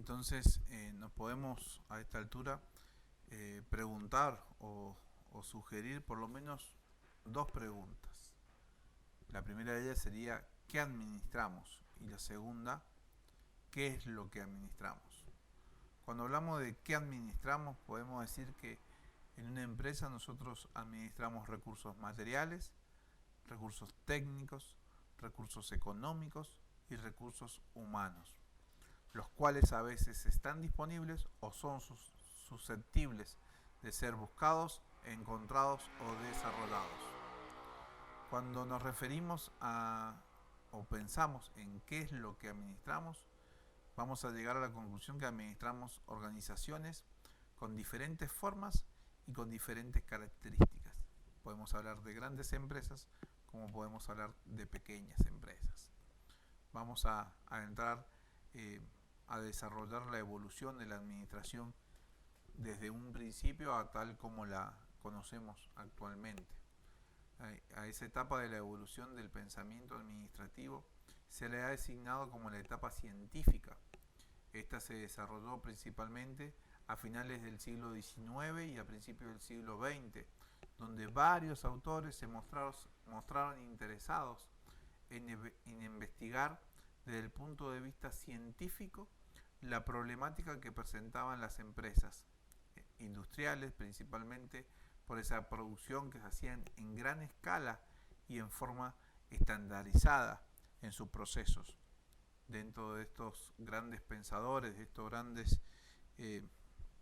Entonces nos podemos a esta altura preguntar o sugerir por lo menos dos preguntas. La primera de ellas sería ¿qué administramos? Y la segunda, ¿qué es lo que administramos? Cuando hablamos de qué administramos, podemos decir que en una empresa nosotros administramos recursos materiales, recursos técnicos, recursos económicos y recursos humanos, los cuales a veces están disponibles o son susceptibles de ser buscados, encontrados o desarrollados. Cuando nos referimos a o pensamos en qué es lo que administramos, vamos a llegar a la conclusión que administramos organizaciones con diferentes formas y con diferentes características. Podemos hablar de grandes empresas como podemos hablar de pequeñas empresas. Vamos a entrar a desarrollar la evolución de la administración desde un principio a tal como la conocemos actualmente. A esa etapa de la evolución del pensamiento administrativo se le ha designado como la etapa científica. Esta se desarrolló principalmente a finales del siglo XIX y a principios del siglo XX, donde varios autores se mostraron interesados en investigar desde el punto de vista científico la problemática que presentaban las empresas industriales, principalmente por esa producción que se hacía en gran escala y en forma estandarizada en sus procesos. Dentro de estos grandes pensadores, de estos grandes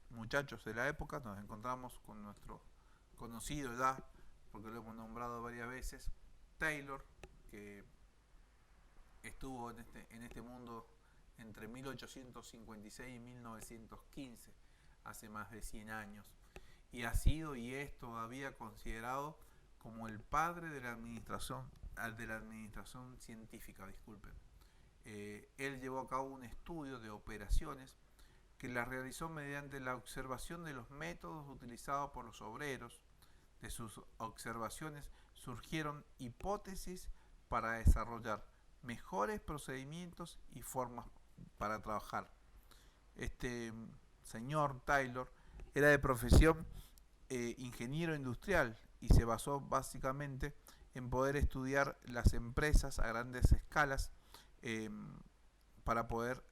muchachos de la época, nos encontramos con nuestro conocido ya, porque lo hemos nombrado varias veces, Taylor, que estuvo en este mundo entre 1856 y 1915, hace más de 100 años, y ha sido y es todavía considerado como el padre de la administración científica, disculpen. Él llevó a cabo un estudio de operaciones que la realizó mediante la observación de los métodos utilizados por los obreros. De sus observaciones surgieron hipótesis para desarrollar mejores procedimientos y formas para trabajar. Este señor Taylor era de profesión ingeniero industrial y se basó básicamente en poder estudiar las empresas a grandes escalas para poder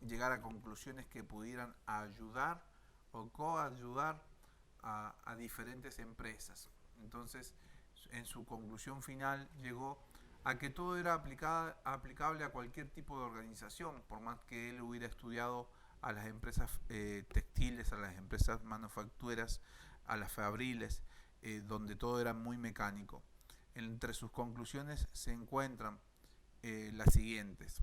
llegar a conclusiones que pudieran ayudar o coayudar a diferentes empresas. Entonces, en su conclusión final llegó a que todo era aplicable a cualquier tipo de organización, por más que él hubiera estudiado a las empresas textiles, a las empresas manufactureras, a las fabriles, donde todo era muy mecánico. Entre sus conclusiones se encuentran las siguientes.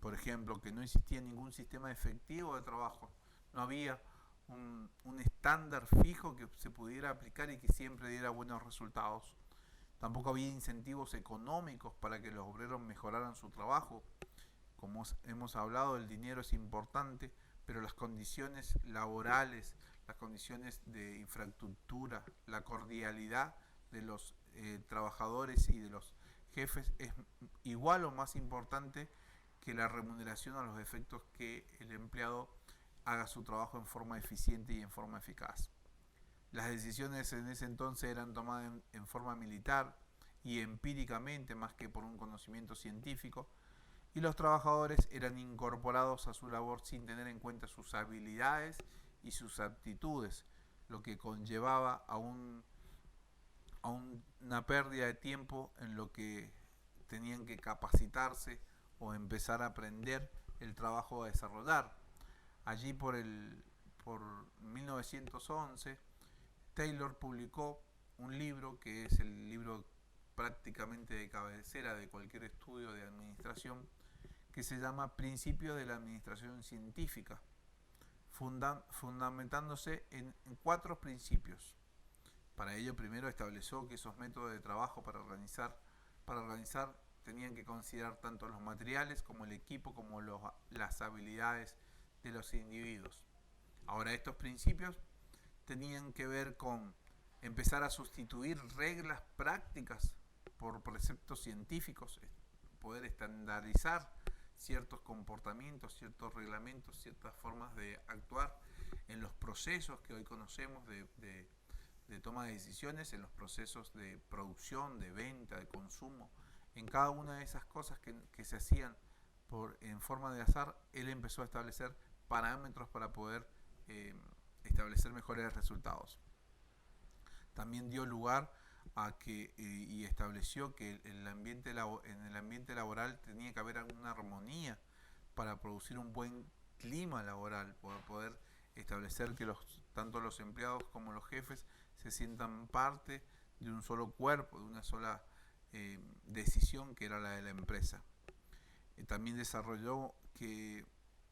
Por ejemplo, que no existía ningún sistema efectivo de trabajo. No había un estándar fijo que se pudiera aplicar y que siempre diera buenos resultados. Tampoco había incentivos económicos para que los obreros mejoraran su trabajo. Como hemos hablado, el dinero es importante, pero las condiciones laborales, las condiciones de infraestructura, la cordialidad de los trabajadores y de los jefes es igual o más importante que la remuneración a los efectos que el empleado haga su trabajo en forma eficiente y en forma eficaz. Las decisiones en ese entonces eran tomadas en forma militar y empíricamente más que por un conocimiento científico, y los trabajadores eran incorporados a su labor sin tener en cuenta sus habilidades y sus aptitudes, lo que conllevaba a una pérdida de tiempo en lo que tenían que capacitarse o empezar a aprender el trabajo a desarrollar. Allí por 1911, Taylor publicó un libro que es el libro prácticamente de cabecera de cualquier estudio de administración, que se llama Principios de la Administración Científica, fundamentándose en 4 principios. Para ello, primero estableció que esos métodos de trabajo para organizar tenían que considerar tanto los materiales como el equipo como las habilidades de los individuos. Ahora, estos principios tenían que ver con empezar a sustituir reglas prácticas por preceptos científicos, poder estandarizar ciertos comportamientos, ciertos reglamentos, ciertas formas de actuar en los procesos que hoy conocemos de toma de decisiones, en los procesos de producción, de venta, de consumo, en cada una de esas cosas que se hacían en forma de azar, él empezó a establecer parámetros para poder establecer mejores resultados. También dio lugar a que y estableció que en el ambiente laboral tenía que haber alguna armonía para producir un buen clima laboral, para poder establecer que tanto los empleados como los jefes se sientan parte de un solo cuerpo, de una sola decisión que era la de la empresa. También desarrolló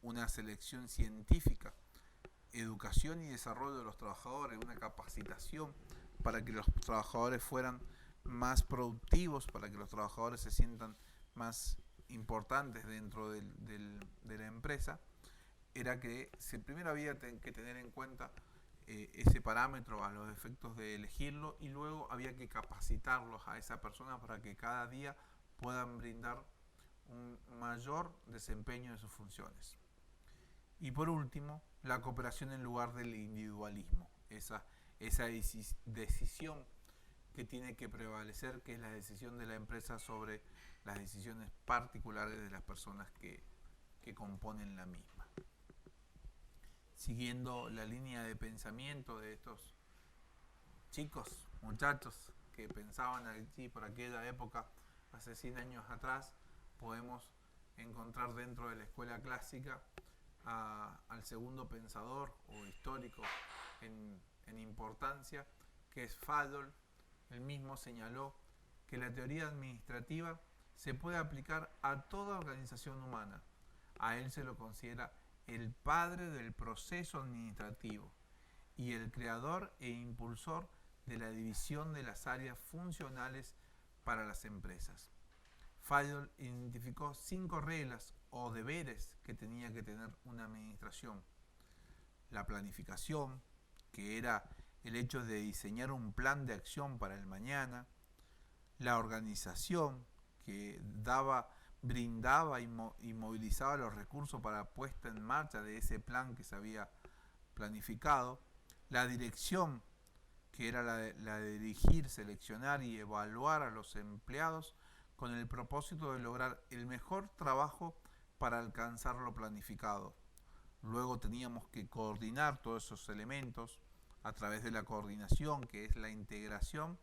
una selección científica, educación y desarrollo de los trabajadores, una capacitación para que los trabajadores fueran más productivos, para que los trabajadores se sientan más importantes dentro de la empresa, era que primero había que tener en cuenta ese parámetro a los efectos de elegirlo, y luego había que capacitarlos a esa persona para que cada día puedan brindar un mayor desempeño de sus funciones. Y por último, la cooperación en lugar del individualismo, esa decisión que tiene que prevalecer, que es la decisión de la empresa sobre las decisiones particulares de las personas que componen la misma. Siguiendo la línea de pensamiento de estos chicos, muchachos que pensaban allí por aquella época, hace 100 años atrás, podemos encontrar dentro de la escuela clásica al segundo pensador o histórico en importancia, que es Fadol. Él mismo señaló que la teoría administrativa se puede aplicar a toda organización humana. A él se lo considera el padre del proceso administrativo y el creador e impulsor de la división de las áreas funcionales para las empresas. Fadol identificó 5 reglas o deberes que tenía que tener una administración. La planificación, que era el hecho de diseñar un plan de acción para el mañana. La organización, que brindaba y movilizaba los recursos para puesta en marcha de ese plan que se había planificado. La dirección, que era la de dirigir, seleccionar y evaluar a los empleados con el propósito de lograr el mejor trabajo para alcanzar lo planificado. Luego teníamos que coordinar todos esos elementos a través de la coordinación, que es la integración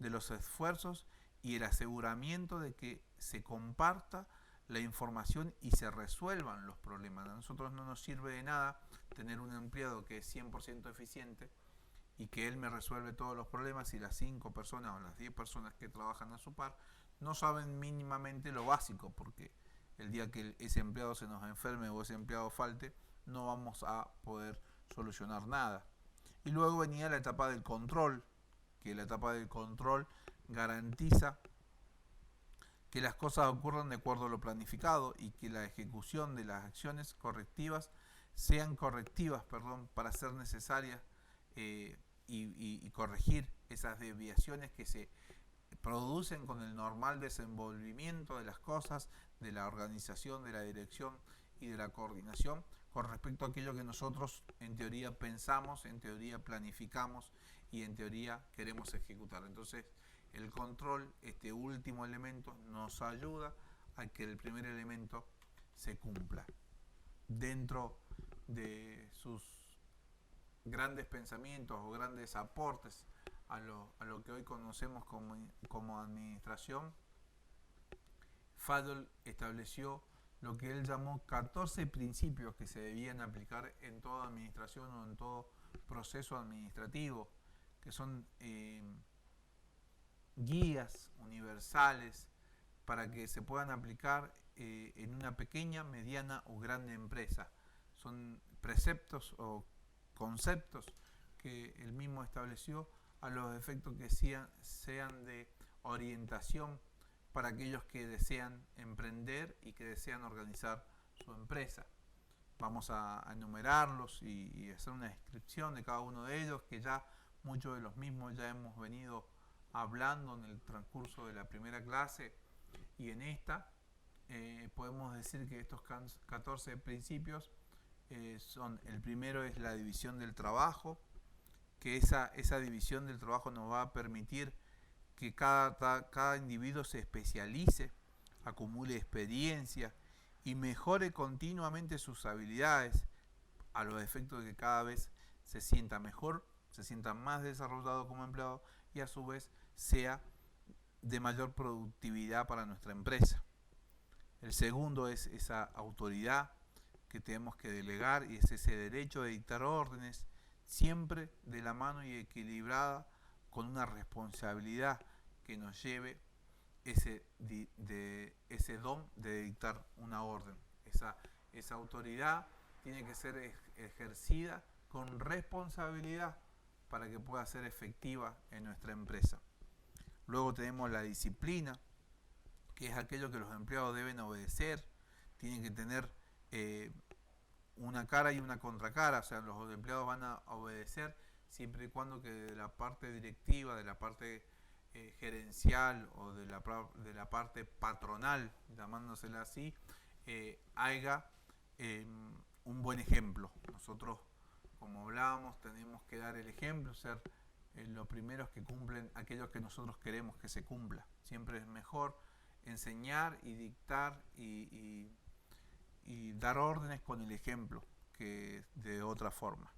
de los esfuerzos y el aseguramiento de que se comparta la información y se resuelvan los problemas. A nosotros no nos sirve de nada tener un empleado que es 100% eficiente y que él me resuelve todos los problemas, y las 5 personas o las 10 personas que trabajan a su par no saben mínimamente lo básico, porque el día que ese empleado se nos enferme o ese empleado falte, no vamos a poder solucionar nada. Y luego venía la etapa del control, que la etapa del control garantiza que las cosas ocurran de acuerdo a lo planificado y que la ejecución de las acciones correctivas sean correctivas, para ser necesarias y corregir esas desviaciones que se producen con el normal desenvolvimiento de las cosas, de la organización, de la dirección y de la coordinación con respecto a aquello que nosotros en teoría pensamos, en teoría planificamos y en teoría queremos ejecutar. Entonces, el control, este último elemento, nos ayuda a que el primer elemento se cumpla. Dentro de sus grandes pensamientos o grandes aportes a lo que hoy conocemos como administración, Fadol estableció lo que él llamó 14 principios que se debían aplicar en toda administración o en todo proceso administrativo, que son guías universales para que se puedan aplicar en una pequeña, mediana o grande empresa. Son preceptos o conceptos que él mismo estableció a los efectos que sean de orientación para aquellos que desean emprender y que desean organizar su empresa. Vamos a enumerarlos y hacer una descripción de cada uno de ellos, que ya muchos de los mismos ya hemos venido hablando en el transcurso de la primera clase y en esta. podemos decir que estos 14 principios son: el primero es la división del trabajo, que esa división del trabajo nos va a permitir que cada individuo se especialice, acumule experiencia y mejore continuamente sus habilidades, a los efectos de que cada vez se sienta mejor, se sienta más desarrollado como empleado y a su vez sea de mayor productividad para nuestra empresa. El segundo es esa autoridad que tenemos que delegar y es ese derecho de dictar órdenes, siempre de la mano y equilibrada con una responsabilidad que nos lleve ese don de dictar una orden. Esa autoridad tiene que ser ejercida con responsabilidad para que pueda ser efectiva en nuestra empresa. Luego tenemos la disciplina, que es aquello que los empleados deben obedecer, tienen que tener una cara y una contracara, o sea, los empleados van a obedecer siempre y cuando que de la parte directiva, de la parte gerencial o de la parte patronal, llamándosela así, haya un buen ejemplo. Nosotros, como hablábamos, tenemos que dar el ejemplo, ser los primeros que cumplen aquellos que nosotros queremos que se cumpla. Siempre es mejor enseñar y dictar y dar órdenes con el ejemplo que de otra forma.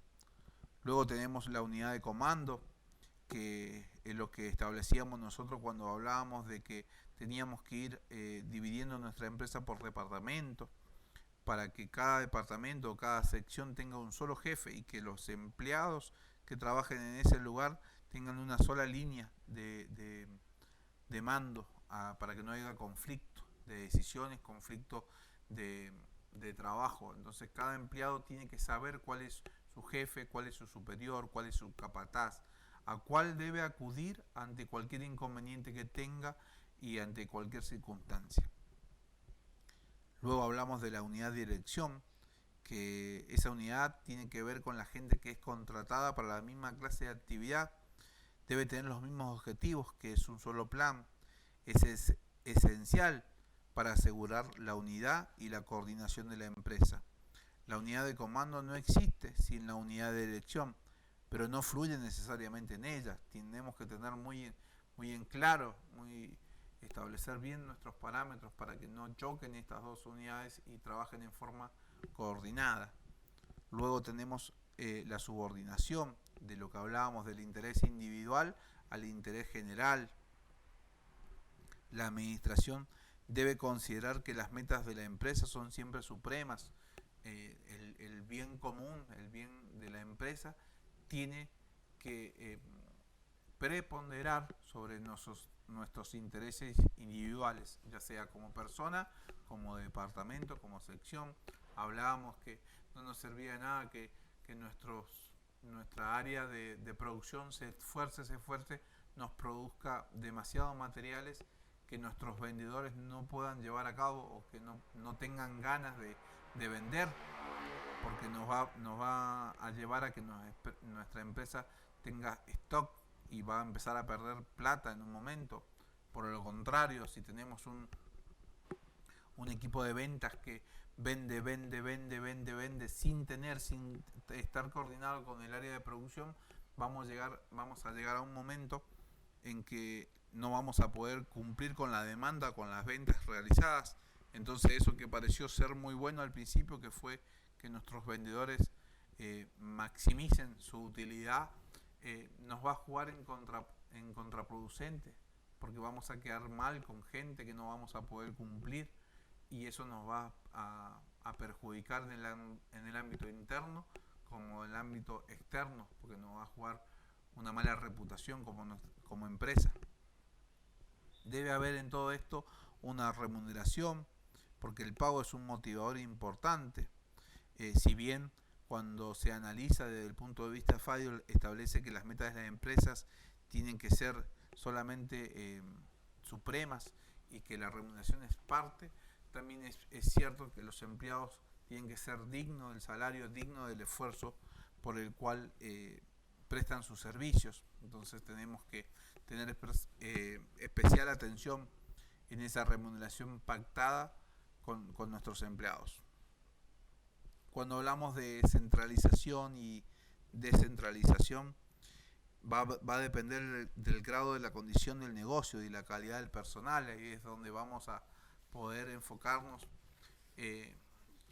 Luego tenemos la unidad de comando, que es lo que establecíamos nosotros cuando hablábamos de que teníamos que ir dividiendo nuestra empresa por departamentos, para que cada departamento o cada sección tenga un solo jefe y que los empleados que trabajen en ese lugar tengan una sola línea de mando, para que no haya conflicto de decisiones, conflicto de trabajo. Entonces cada empleado tiene que saber cuál es su jefe, cuál es su superior, cuál es su capataz, a cuál debe acudir ante cualquier inconveniente que tenga y ante cualquier circunstancia. Luego hablamos de la unidad de dirección, que esa unidad tiene que ver con la gente que es contratada para la misma clase de actividad, debe tener los mismos objetivos, que es un solo plan. Es esencial para asegurar la unidad y la coordinación de la empresa. La unidad de comando no existe sin la unidad de dirección, pero no fluye necesariamente en ella. Tenemos que tener muy en claro, establecer bien nuestros parámetros para que no choquen estas dos unidades y trabajen en forma coordinada. Luego tenemos la subordinación, de lo que hablábamos del interés individual al interés general. La administración debe considerar que las metas de la empresa son siempre supremas. El bien común, el bien de la empresa, tiene que preponderar sobre nuestros intereses individuales, ya sea como persona, como departamento, como sección. Hablábamos que no nos servía de nada que nuestra área de producción se esfuerce, nos produzca demasiados materiales que nuestros vendedores no puedan llevar a cabo o que no tengan ganas de vender, porque nos va a llevar a que nuestra empresa tenga stock y va a empezar a perder plata en un momento. Por lo contrario, si tenemos un equipo de ventas que vende sin estar coordinado con el área de producción, vamos a llegar a un momento en que no vamos a poder cumplir con la demanda, con las ventas realizadas. Entonces eso que pareció ser muy bueno al principio, que fue que nuestros vendedores maximicen su utilidad, nos va a jugar en contraproducente, porque vamos a quedar mal con gente que no vamos a poder cumplir, y eso nos va a perjudicar en el ámbito interno como en el ámbito externo, porque nos va a jugar una mala reputación como empresa. Debe haber en todo esto una remuneración, porque el pago es un motivador importante. Si bien cuando se analiza desde el punto de vista FADIOL establece que las metas de las empresas tienen que ser solamente supremas y que la remuneración es parte, también es cierto que los empleados tienen que ser dignos del salario, dignos del esfuerzo por el cual prestan sus servicios. Entonces tenemos que tener especial atención en esa remuneración pactada con nuestros empleados. Cuando hablamos de centralización y descentralización, va a depender del grado de la condición del negocio y la calidad del personal. Ahí es donde vamos a poder enfocarnos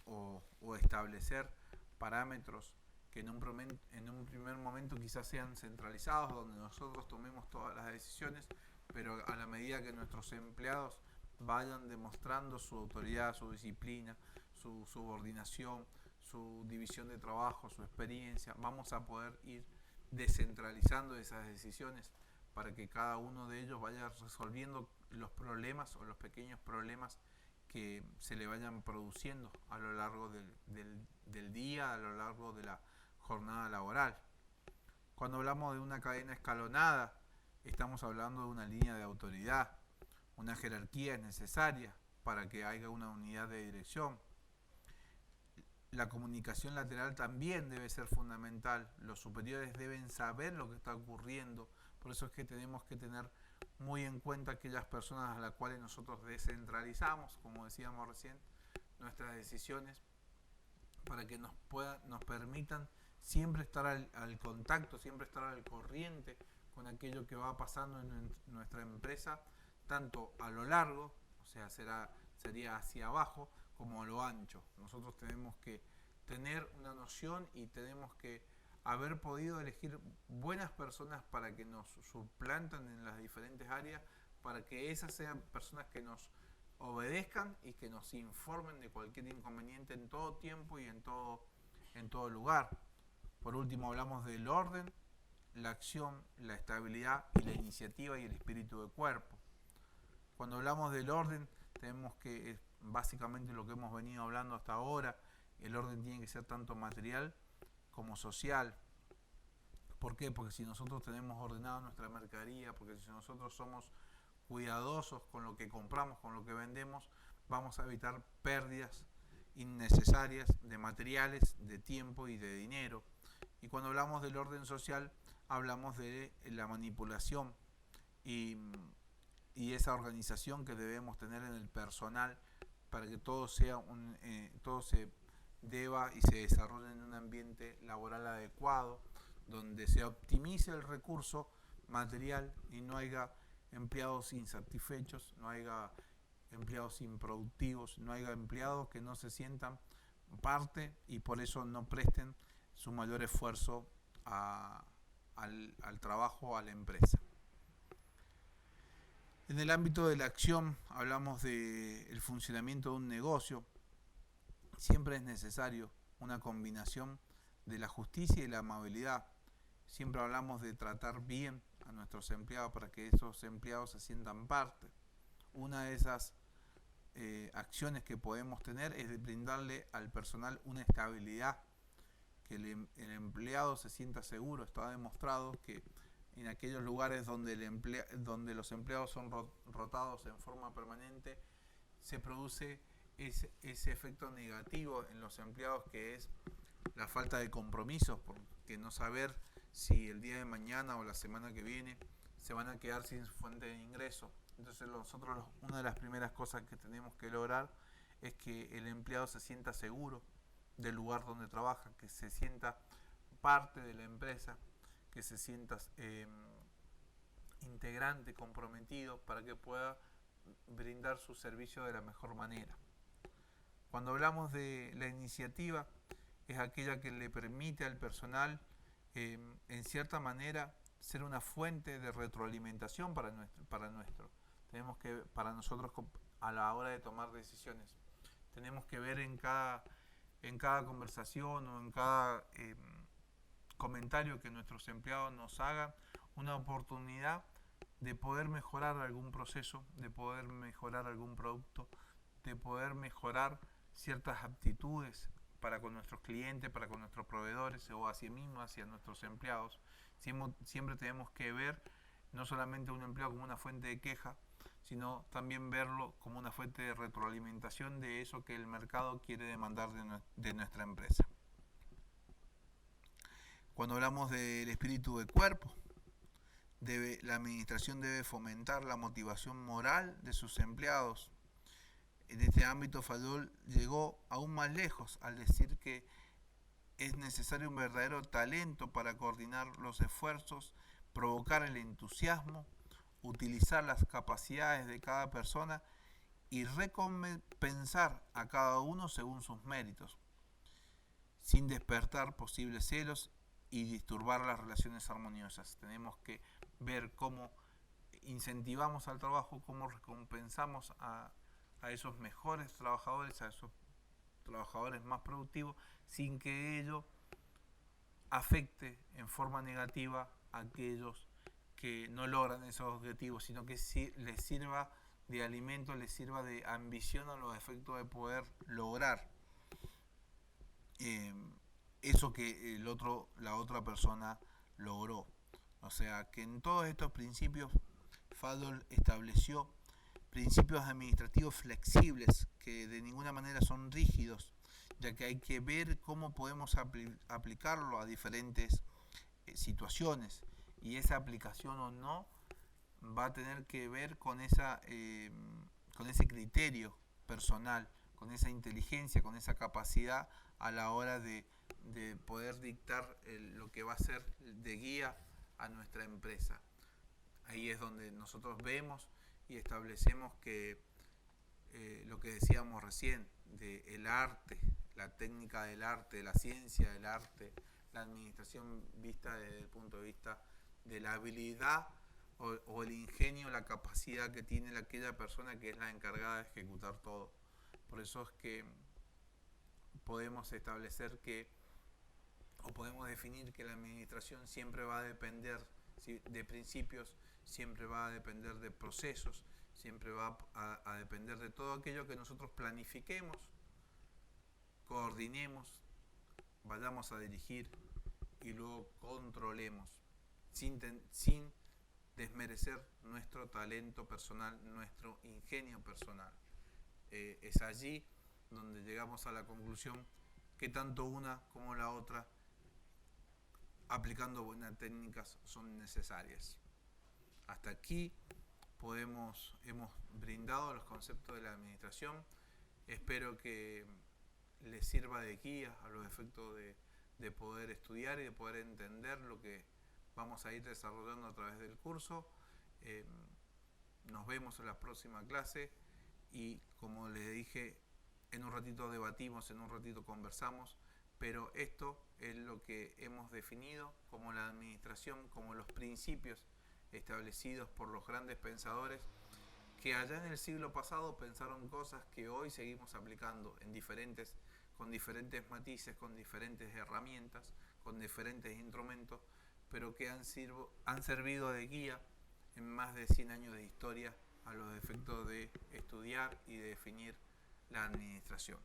o establecer parámetros que en un primer momento quizás sean centralizados, donde nosotros tomemos todas las decisiones, pero a la medida que nuestros empleados vayan demostrando su autoridad, su disciplina, su subordinación, su división de trabajo, su experiencia, vamos a poder ir descentralizando esas decisiones para que cada uno de ellos vaya resolviendo los problemas o los pequeños problemas que se le vayan produciendo a lo largo del día, a lo largo de la jornada laboral. Cuando hablamos de una cadena escalonada, estamos hablando de una línea de autoridad. Una jerarquía es necesaria para que haya una unidad de dirección. La comunicación lateral también debe ser fundamental. Los superiores deben saber lo que está ocurriendo. Por eso es que tenemos que tener muy en cuenta aquellas personas a las cuales nosotros descentralizamos, como decíamos recién, nuestras decisiones, para que nos permitan siempre estar al contacto, siempre estar al corriente con aquello que va pasando en nuestra empresa, tanto a lo largo, o sea, sería hacia abajo, como a lo ancho. Nosotros tenemos que tener una noción y tenemos que haber podido elegir buenas personas para que nos suplanten en las diferentes áreas, para que esas sean personas que nos obedezcan y que nos informen de cualquier inconveniente en todo tiempo y en todo lugar. Por último, hablamos del orden, la acción, la estabilidad y la iniciativa y el espíritu de cuerpo. Cuando hablamos del orden, tenemos que, básicamente lo que hemos venido hablando hasta ahora, el orden tiene que ser tanto material como social. ¿Por qué? Porque si nosotros tenemos ordenado nuestra mercadería, porque si nosotros somos cuidadosos con lo que compramos, con lo que vendemos, vamos a evitar pérdidas innecesarias de materiales, de tiempo y de dinero. Y cuando hablamos del orden social, hablamos de la manipulación y esa organización que debemos tener en el personal para que todo se deba y se desarrolle en un ambiente laboral adecuado, donde se optimice el recurso material y no haya empleados insatisfechos, no haya empleados improductivos, no haya empleados que no se sientan parte y por eso no presten su mayor esfuerzo al trabajo, a la empresa. En el ámbito de la acción hablamos del funcionamiento de un negocio. Siempre es necesario una combinación de la justicia y la amabilidad. Siempre hablamos de tratar bien a nuestros empleados para que esos empleados se sientan parte. Una de esas acciones que podemos tener es de brindarle al personal una estabilidad, que el empleado se sienta seguro. Está demostrado que en aquellos lugares donde los empleados son rotados en forma permanente, se produce ese efecto negativo en los empleados, que es la falta de compromiso, porque no saber si el día de mañana o la semana que viene se van a quedar sin fuente de ingreso. Entonces nosotros una de las primeras cosas que tenemos que lograr es que el empleado se sienta seguro del lugar donde trabaja, que se sienta parte de la empresa, que se sienta integrante, comprometido, para que pueda brindar su servicio de la mejor manera. Cuando hablamos de la iniciativa, es aquella que le permite al personal, en cierta manera, ser una fuente de retroalimentación para nosotros a la hora de tomar decisiones. Tenemos que ver en cada conversación o en cada comentario que nuestros empleados nos hagan una oportunidad de poder mejorar algún proceso, de poder mejorar algún producto, de poder mejorar ciertas aptitudes para con nuestros clientes, para con nuestros proveedores o hacia mismo, hacia nuestros empleados. Siempre tenemos que ver no solamente a un empleado como una fuente de queja, sino también verlo como una fuente de retroalimentación de eso que el mercado quiere demandar de nuestra empresa. Cuando hablamos del espíritu de cuerpo, la administración debe fomentar la motivación moral de sus empleados. en este ámbito Fadol llegó aún más lejos al decir que es necesario un verdadero talento para coordinar los esfuerzos, provocar el entusiasmo, utilizar las capacidades de cada persona y recompensar a cada uno según sus méritos, sin despertar posibles celos y disturbar las relaciones armoniosas. Tenemos que ver cómo incentivamos al trabajo, cómo recompensamos a esos mejores trabajadores, a esos trabajadores más productivos, sin que ello afecte en forma negativa a aquellos que no logran esos objetivos, sino que les sirva de alimento, les sirva de ambición a los efectos de poder lograr eso que la otra persona logró. O sea, que en todos estos principios Fadol estableció principios administrativos flexibles que de ninguna manera son rígidos, ya que hay que ver cómo podemos aplicarlo a diferentes situaciones, y esa aplicación o no va a tener que ver con ese criterio personal, con esa inteligencia, con esa capacidad a la hora de poder dictar lo que va a ser de guía a nuestra empresa. Ahí es donde nosotros vemos y establecemos que lo que decíamos recién, de el arte, la técnica del arte, la ciencia del arte, la administración vista desde el punto de vista de la habilidad o el ingenio, la capacidad que tiene aquella persona que es la encargada de ejecutar todo. Por eso es que podemos establecer que, o podemos definir que la administración siempre va a depender de principios, siempre va a depender de procesos, siempre va a depender de todo aquello que nosotros planifiquemos, coordinemos, vayamos a dirigir y luego controlemos, sin desmerecer nuestro talento personal, nuestro ingenio personal. Es allí donde llegamos a la conclusión que tanto una como la otra, aplicando buenas técnicas, son necesarias. Hasta aquí hemos brindado los conceptos de la administración. Espero que les sirva de guía a los efectos de poder estudiar y de poder entender lo que vamos a ir desarrollando a través del curso. Nos vemos en la próxima clase y, como les dije, en un ratito debatimos, en un ratito conversamos, pero esto es lo que hemos definido como la administración, como los principios establecidos por los grandes pensadores que allá en el siglo pasado pensaron cosas que hoy seguimos aplicando con diferentes matices, con diferentes herramientas, con diferentes instrumentos, pero que han servido de guía en más de 100 años de historia a los efectos de estudiar y de definir la administración.